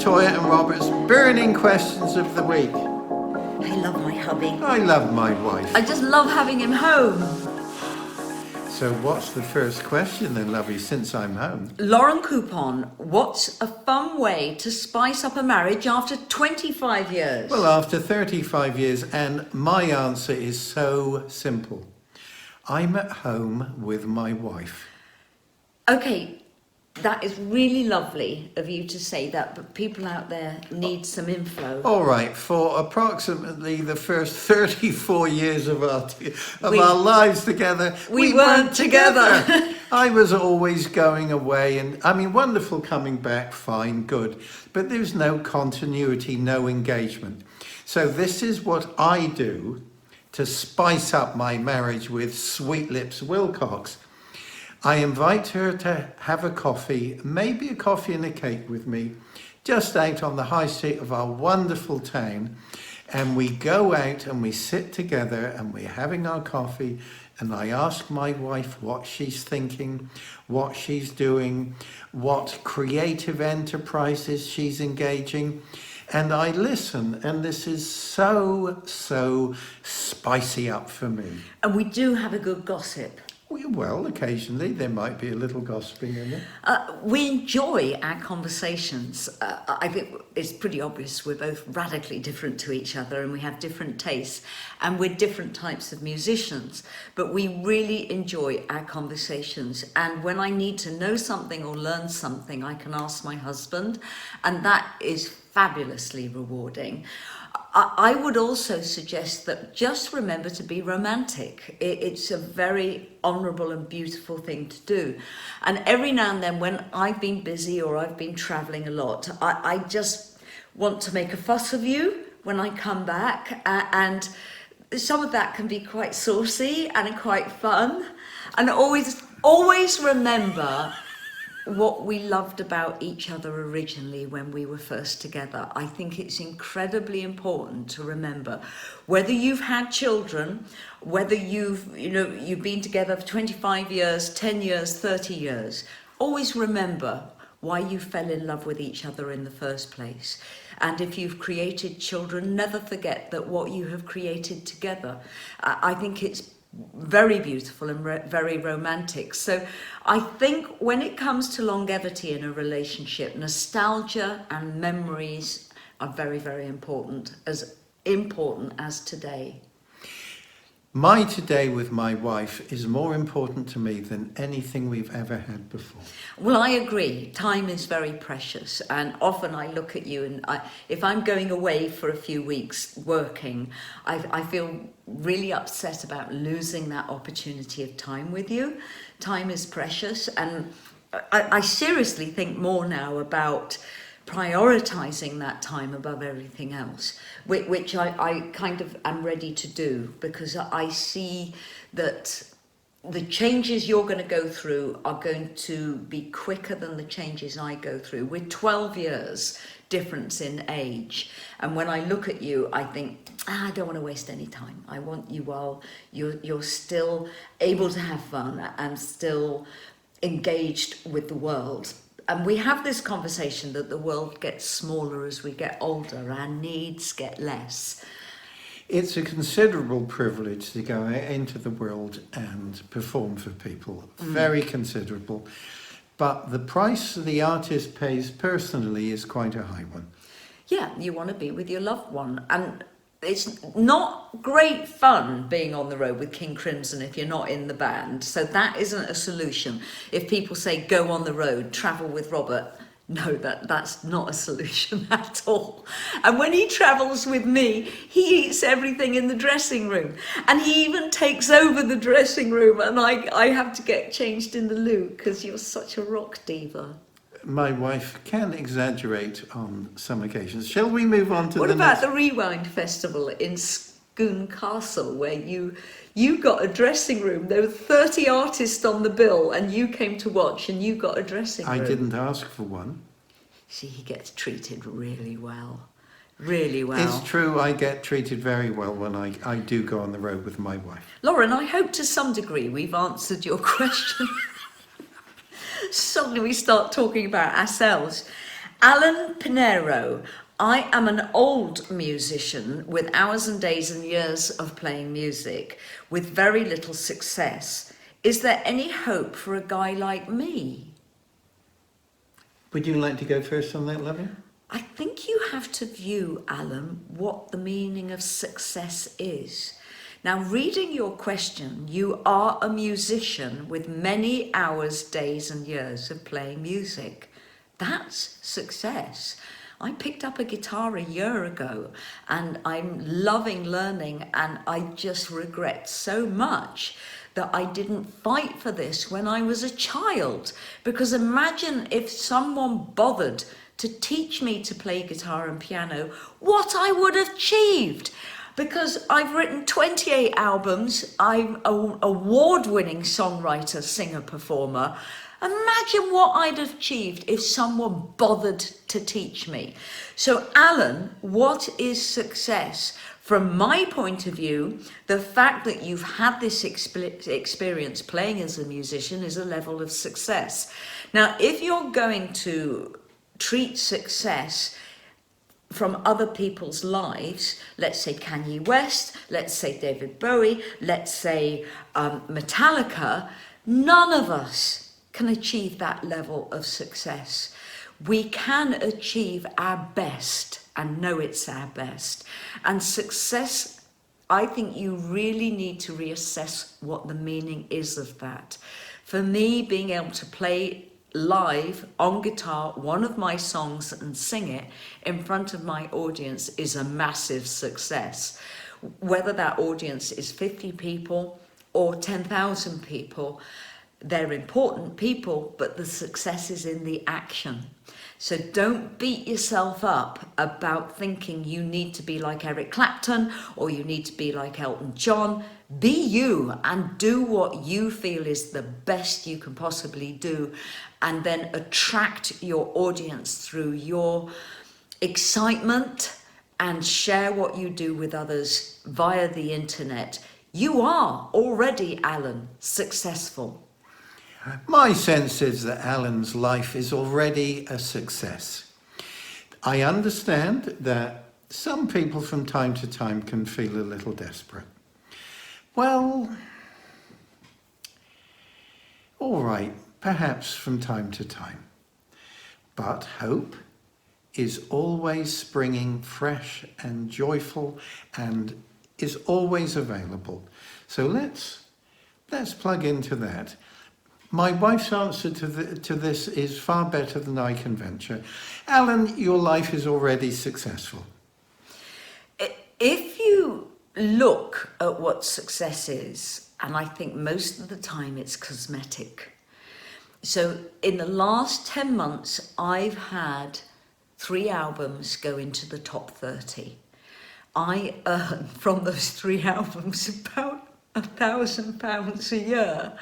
Toyah and Robert's burning questions of the week. I love my hubby. I love my wife. I just love having him home. So what's the first question then, lovey, since I'm home? Lauren Coupon, what's a fun way to spice up a marriage after 25 years? Well, after 35 years, and my answer is so simple. I'm at home with my wife. Okay, that is really lovely of you to say that, but people out there need some info. All right, for approximately the first 34 years of our lives together, we weren't together. I was always going away, and I mean, wonderful coming back, fine, good. But there's no continuity, no engagement. So this is what I do to spice up my marriage with Sweet Lips Willcox. I invite her to have a coffee, maybe a coffee and a cake with me, just out on the high street of our wonderful town. And we go out and we sit together and we're having our coffee. And I ask my wife what she's thinking, what she's doing, what creative enterprises she's engaging. And I listen, and this is so spicy up for me. And we do have a good gossip. Well, occasionally there might be a little gossiping in it. We enjoy our conversations. I think it's pretty obvious we're both radically different to each other and we have different tastes and we're different types of musicians, but we really enjoy our conversations. And when I need to know something or learn something, I can ask my husband, and that is fabulously rewarding. I would also suggest that just remember to be romantic. It's a very honourable and beautiful thing to do. And every now and then when I've been busy or I've been travelling a lot, I just want to make a fuss of you when I come back. And some of that can be quite saucy and quite fun. And always remember what we loved about each other originally when we were first together. I think it's incredibly important to remember, whether you've had children, whether you've been together for 25 years, 10 years, 30 years, always remember why you fell in love with each other in the first place. And if you've created children, never forget that what you have created together. I think it's very beautiful and very romantic. So I think when it comes to longevity in a relationship, nostalgia and memories are very, very important as today. My today with my wife is more important to me than anything we've ever had before. Well, I agree. Time is very precious, and often I look at you and if I'm going away for a few weeks working, I feel really upset about losing that opportunity of time with you. Time is precious, and I seriously think more now about prioritizing that time above everything else, which I kind of am ready to do, because I see that the changes you're going to go through are going to be quicker than the changes I go through. We're 12 years difference in age, and when I look at you, I think, I don't want to waste any time. I want you while you're still able to have fun and still engaged with the world. And we have this conversation that the world gets smaller as we get older, our needs get less. It's a considerable privilege to go into the world and perform for people, very considerable. But the price the artist pays personally is quite a high one. Yeah, you want to be with your loved one. And it's not great fun being on the road with King Crimson if you're not in the band. So that isn't a solution. If people say, go on the road, travel with Robert, no, that's not a solution at all. And when he travels with me, he eats everything in the dressing room. And he even takes over the dressing room, and I have to get changed in the loo because you're such a rock diva. My wife can exaggerate on some occasions. Shall we move on to What about the Rewind Festival in Scone Castle, where you got a dressing room? There were 30 artists on the bill, and you came to watch, and you got a dressing room. I didn't ask for one. See, he gets treated really well. Really well. It's true, I get treated very well when I do go on the road with my wife. Lauren, I hope to some degree we've answered your question. Suddenly we start talking about ourselves. Alan Pinero, I am an old musician with hours and days and years of playing music with very little success. Is there any hope for a guy like me? Would you like to go first on that, Lovey? I think you have to view, Alan, what the meaning of success is. Now, reading your question, you are a musician with many hours, days and years of playing music. That's success. I picked up a guitar a year ago and I'm loving learning, and I just regret so much that I didn't fight for this when I was a child. Because imagine if someone bothered to teach me to play guitar and piano, what I would have achieved. Because I've written 28 albums, I'm an award-winning songwriter, singer, performer. Imagine what I'd have achieved if someone bothered to teach me. So Alan, what is success? From my point of view, the fact that you've had this experience playing as a musician is a level of success. Now, if you're going to treat success from other people's lives, let's say Kanye West, let's say David Bowie, let's say Metallica, none of us can achieve that level of success. We can achieve our best and know it's our best. And success, I think you really need to reassess what the meaning is of that. For me, being able to play live on guitar one of my songs and sing it in front of my audience is a massive success. Whether that audience is 50 people or 10,000 people, they're important people, but the success is in the action. So don't beat yourself up about thinking you need to be like Eric Clapton or you need to be like Elton John. Be you and do what you feel is the best you can possibly do, and then attract your audience through your excitement and share what you do with others via the internet. You are already, Alan, successful. My sense is that Alan's life is already a success. I understand that some people from time to time can feel a little desperate. Well, all right, perhaps from time to time. But hope is always springing fresh and joyful and is always available. So let's plug into that. My wife's answer to this is far better than I can venture. Alan, your life is already successful. If you look at what success is, and I think most of the time it's cosmetic. So in the last 10 months, I've had 3 albums go into the top 30. I earn from those 3 albums about £1,000 a year,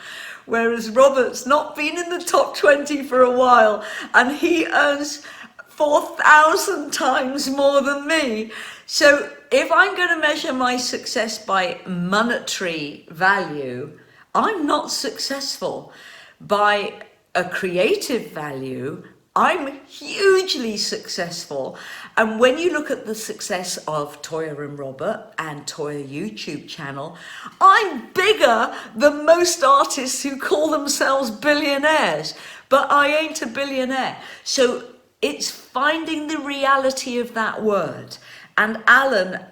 whereas Robert's not been in the top 20 for a while and he earns 4,000 times more than me. So if I'm going to measure my success by monetary value, I'm not successful. By a creative value, I'm hugely successful. And when you look at the success of Toyah and Robert and Toyah YouTube channel, I'm bigger than most artists who call themselves billionaires, but I ain't a billionaire. So it's finding the reality of that word. And Alan,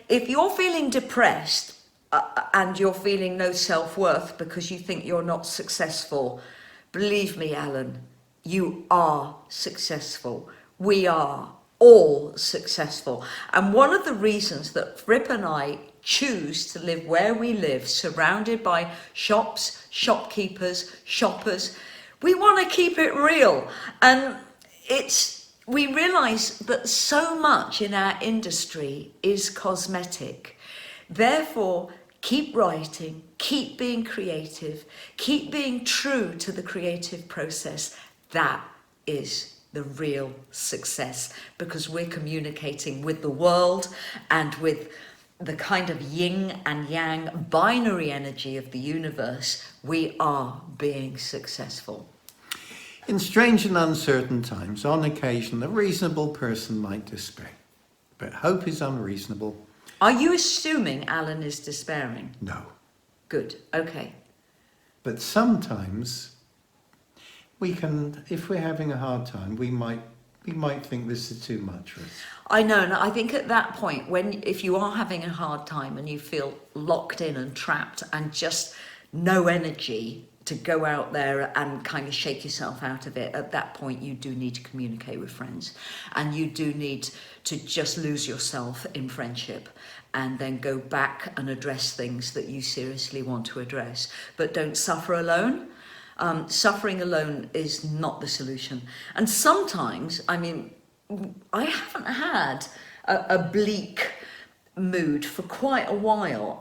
if you're feeling depressed and you're feeling no self-worth because you think you're not successful, believe me, Alan, you are successful. We are all successful. And one of the reasons that Fripp and I choose to live where we live, surrounded by shops, shopkeepers, shoppers, we want to keep it real. And we realise that so much in our industry is cosmetic. Therefore, keep writing, keep being creative, keep being true to the creative process. That is the real success, because we're communicating with the world and with the kind of yin and yang binary energy of the universe. We are being successful. In strange and uncertain times, on occasion, a reasonable person might despair. But hope is unreasonable. Are you assuming Alan is despairing? No. Good, okay. But sometimes we can, if we're having a hard time, we might think this is too much for us. I know, and I think at that point, if you are having a hard time and you feel locked in and trapped and just no energy to go out there and kind of shake yourself out of it, at that point you do need to communicate with friends, and you do need to just lose yourself in friendship and then go back and address things that you seriously want to address. But don't suffer alone. Suffering alone is not the solution. And sometimes, I mean, I haven't had a bleak mood for quite a while,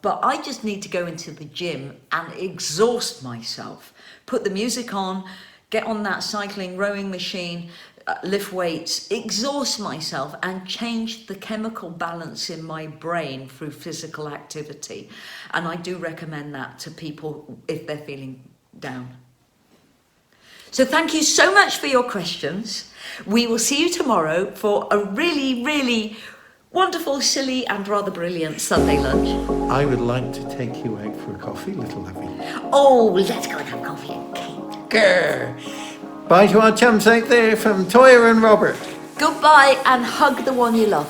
but I just need to go into the gym and exhaust myself, put the music on, get on that cycling, rowing machine, lift weights, exhaust myself and change the chemical balance in my brain through physical activity. And I do recommend that to people if they're feeling down. So thank you so much for your questions. We will see you tomorrow for a really, really wonderful, silly and rather brilliant Sunday lunch. I would like to take you out for a coffee, little lovey. Oh, let's go and have coffee and cake. Grr. Bye to our chums out there from Toyah and Robert. Goodbye and hug the one you love.